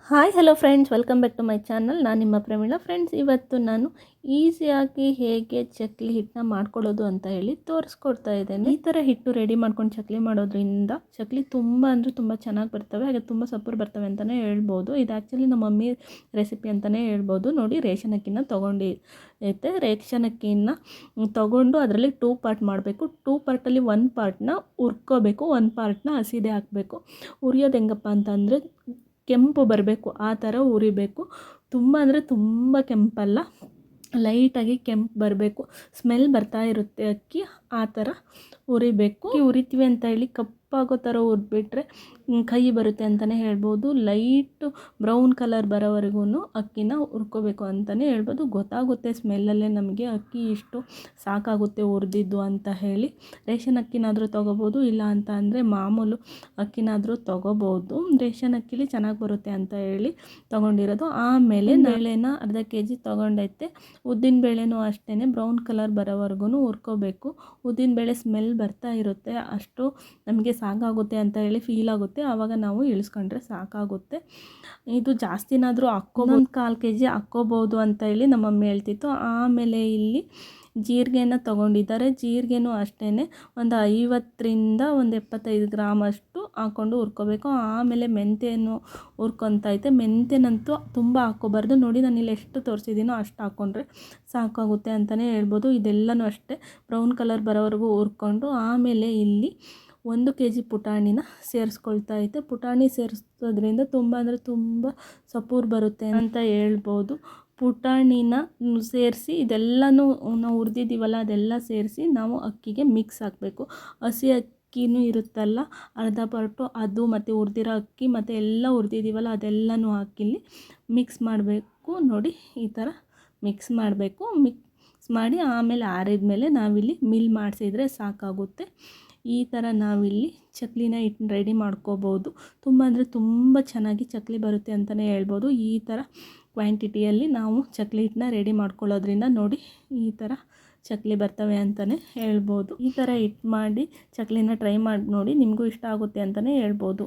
Hi hello friends, welcome back to my channel. ನಾನು ನಿಮ್ಮ Pramila. Friends, ಇವತ್ತು ನಾನು ಈಸಿಯಾಗಿ ಹೇಗೆ ಚಕ್ಲಿ ಹಿಟ್ಟನ್ನ ಮಾಡ್ಕೊಳ್ಳೋದು ಅಂತ ಹೇಳಿ ತೋರಿಸ್ಕೊಡ್ತಾ ಇದ್ದೇನೆ. ಈ ಥರ ಹಿಟ್ಟು ರೆಡಿ ಮಾಡ್ಕೊಂಡು ಚಕ್ಲಿ ಮಾಡೋದ್ರಿಂದ ಚಕ್ಲಿ ತುಂಬ ಅಂದರೆ ತುಂಬ ಚೆನ್ನಾಗಿ ಬರ್ತವೆ, ಹಾಗೆ ತುಂಬ ಸಪೂರ್ ಬರ್ತವೆ ಅಂತಲೇ ಹೇಳ್ಬೋದು. ಇದು ಆ್ಯಕ್ಚುಲಿ ನಮ್ಮ ಮಮ್ಮಿ ರೆಸಿಪಿ ಅಂತಲೇ ಹೇಳ್ಬೋದು. ನೋಡಿ, ರೇಷನ್ ಅಕ್ಕಿನ ತೊಗೊಂಡಿರುತ್ತೆ. ರೇಷನ್ ಅಕ್ಕಿನ ತೊಗೊಂಡು ಅದರಲ್ಲಿ 2 ಪಾರ್ಟ್ ಮಾಡಬೇಕು. 2 ಪಾರ್ಟಲ್ಲಿ 1 ಪಾರ್ಟ್ನ ಹುರ್ಕೋಬೇಕು, 1 ಪಾರ್ಟ್ನ ಹಸಿದೆ ಹಾಕಬೇಕು. ಹುರಿಯೋದು ಹೆಂಗಪ್ಪ ಅಂತಂದರೆ ಕೆಂಪು ಬರಬೇಕು, ಆ ಥರ ಹುರಿಬೇಕು. ತುಂಬ ಅಂದರೆ ತುಂಬ ಕೆಂಪಲ್ಲ, ಲೈಟಾಗಿ ಕೆಂಪು ಬರಬೇಕು. ಸ್ಮೆಲ್ ಬರ್ತಾ ಇರುತ್ತೆ ಅಕ್ಕಿ, ಆ ಥರ ಹುರಿಬೇಕು. ಹುರಿತೀವಿ ಅಂತ ಹೇಳಿ ಕಪ್ಪಾಗೋ ಥರ ಹುರಿದ್ಬಿಟ್ರೆ ಕೈ ಬರುತ್ತೆ ಅಂತಲೇ ಹೇಳ್ಬೋದು. ಲೈಟು ಬ್ರೌನ್ ಕಲರ್ ಬರೋವರೆಗೂ ಅಕ್ಕಿನ ಹುರ್ಕೋಬೇಕು ಅಂತಲೇ ಹೇಳ್ಬೋದು. ಗೊತ್ತಾಗುತ್ತೆ ಸ್ಮೆಲ್ಲಲ್ಲೇ ನಮಗೆ ಅಕ್ಕಿ ಇಷ್ಟು ಸಾಕಾಗುತ್ತೆ ಹುರಿದಿದ್ದು ಅಂತ ಹೇಳಿ. ರೇಷನ್ ಅಕ್ಕಿನಾದರೂ ತೊಗೋಬೋದು, ಇಲ್ಲ ಅಂತ ಅಂದರೆ ಮಾಮೂಲು ಅಕ್ಕಿನಾದರೂ ತೊಗೋಬೋದು. ರೇಷನ್ ಅಕ್ಕಿಲಿ ಚೆನ್ನಾಗಿ ಬರುತ್ತೆ ಅಂತ ಹೇಳಿ ತೊಗೊಂಡಿರೋದು. ಆಮೇಲೆ ಬೇಳೆನ ಅರ್ಧ kg ತೊಗೊಂಡೈತೆ. ಉದ್ದಿನ ಬೇಳೆನೂ ಅಷ್ಟೇ ಬ್ರೌನ್ ಕಲರ್ ಬರೋವರೆಗೂ ಹುರ್ಕೋಬೇಕು. ಉದ್ದಿನ ಬೇಳೆ ಸ್ಮೆಲ್ ಬರ್ತಾ ಇರುತ್ತೆ, ಅಷ್ಟು ನಮಗೆ ಸಾಕಾಗುತ್ತೆ ಅಂತ ಹೇಳಿ ಫೀಲ್ ಆಗುತ್ತೆ. ಆವಾಗ ನಾವು ಇಳಿಸ್ಕೊಂಡ್ರೆ ಸಾಕಾಗುತ್ತೆ. ಇದು ಜಾಸ್ತಿನಾದರೂ ಹಾಕ್ಕೋಬೋದು, 1/4 kg ಹಾಕ್ಕೋಬೋದು ಅಂತ ಹೇಳಿ ನಮ್ಮ ಮಮ್ಮಿ ಹೇಳ್ತಿತ್ತು. ಆಮೇಲೆ ಇಲ್ಲಿ ಜೀರಿಗೆನ ತೊಗೊಂಡಿದ್ದಾರೆ. ಜೀರಿಗೆನೂ ಅಷ್ಟೇ ಒಂದು 50ರಿಂದ 75 ಗ್ರಾಮ್ ಅಷ್ಟು ಹಾಕ್ಕೊಂಡು ಹುರ್ಕೋಬೇಕು. ಆಮೇಲೆ ಮೆಂತ್ಯನೂ ಹುರ್ಕೊತೈತೆ. ಮೆಂತ್ಯನಂತೂ ತುಂಬ ಹಾಕ್ಕೋಬಾರ್ದು. ನೋಡಿ, ನಾನು ಇಲ್ಲಿ ಎಷ್ಟು ತೋರಿಸಿದ್ದೀನೋ ಅಷ್ಟು ಹಾಕ್ಕೊಂಡ್ರೆ ಸಾಕಾಗುತ್ತೆ ಅಂತಲೇ ಹೇಳ್ಬೋದು. ಇದೆಲ್ಲನೂ ಅಷ್ಟೇ ಬ್ರೌನ್ ಕಲರ್ ಬರೋವರೆಗೂ ಹುರ್ಕೊಂಡು ಆಮೇಲೆ ಇಲ್ಲಿ 1 kg ಪುಟಾಣಿನ ಸೇರಿಸ್ಕೊಳ್ತಾ ಐತೆ. ಪುಟಾಣಿ ಸೇರಿಸೋದ್ರಿಂದ ತುಂಬ ಅಂದರೆ ತುಂಬ ಸಪೂರ್ ಬರುತ್ತೆ ಅಂತ ಹೇಳ್ಬೋದು. ಪುಟಾಣಿನ ಸೇರಿಸಿ ಇದೆಲ್ಲನೂ ನಾವು ಹುರಿದಿದ್ದೀವಲ್ಲ, ಅದೆಲ್ಲ ಸೇರಿಸಿ ನಾವು ಅಕ್ಕಿಗೆ ಮಿಕ್ಸ್ ಹಾಕಬೇಕು. ಹಸಿ ಅಕ್ಕಿನೂ ಇರುತ್ತಲ್ಲ ಅರ್ಧ ಪಾರ್ಟು, ಅದು ಮತ್ತು ಹುರಿದಿರೋ ಅಕ್ಕಿ ಮತ್ತು ಎಲ್ಲ ಹುರಿದಿದ್ದೀವಲ್ಲ ಅದೆಲ್ಲನೂ ಹಾಕಿಲ್ಲಿ ಮಿಕ್ಸ್ ಮಾಡಬೇಕು. ನೋಡಿ, ಈ ಥರ ಮಿಕ್ಸ್ ಮಾಡಬೇಕು. ಮಿಕ್ಸ್ ಮಾಡಿ ಆಮೇಲೆ ಆರಿದ ಮೇಲೆ ನಾವಿಲ್ಲಿ ಮಿಲ್ ಮಾಡಿಸಿದ್ರೆ ಸಾಕಾಗುತ್ತೆ. ಈ ಥರ ನಾವಿಲ್ಲಿ ಚಕ್ಲಿನ ಹಿಟ್ಟು ರೆಡಿ ಮಾಡ್ಕೋಬೋದು. ತುಂಬ ಅಂದರೆ ತುಂಬ ಚೆನ್ನಾಗಿ ಚಕ್ಲಿ ಬರುತ್ತೆ ಅಂತಲೇ ಹೇಳ್ಬೋದು. ಈ ಥರ ಕ್ವಾಂಟಿಟಿಯಲ್ಲಿ ನಾವು ಚಕ್ಲಿ ಹಿಟ್ಟನ್ನ ರೆಡಿ ಮಾಡ್ಕೊಳ್ಳೋದ್ರಿಂದ ನೋಡಿ ಈ ಥರ ಚಕ್ಲಿ ಬರ್ತವೆ ಅಂತಲೇ ಹೇಳ್ಬೋದು. ಈ ಥರ ಹಿಟ್ಟು ಮಾಡಿ ಚಕ್ಲಿನ ಟ್ರೈ ಮಾಡಿ ನೋಡಿ, ನಿಮಗೂ ಇಷ್ಟ ಆಗುತ್ತೆ ಅಂತಲೇ ಹೇಳ್ಬೋದು.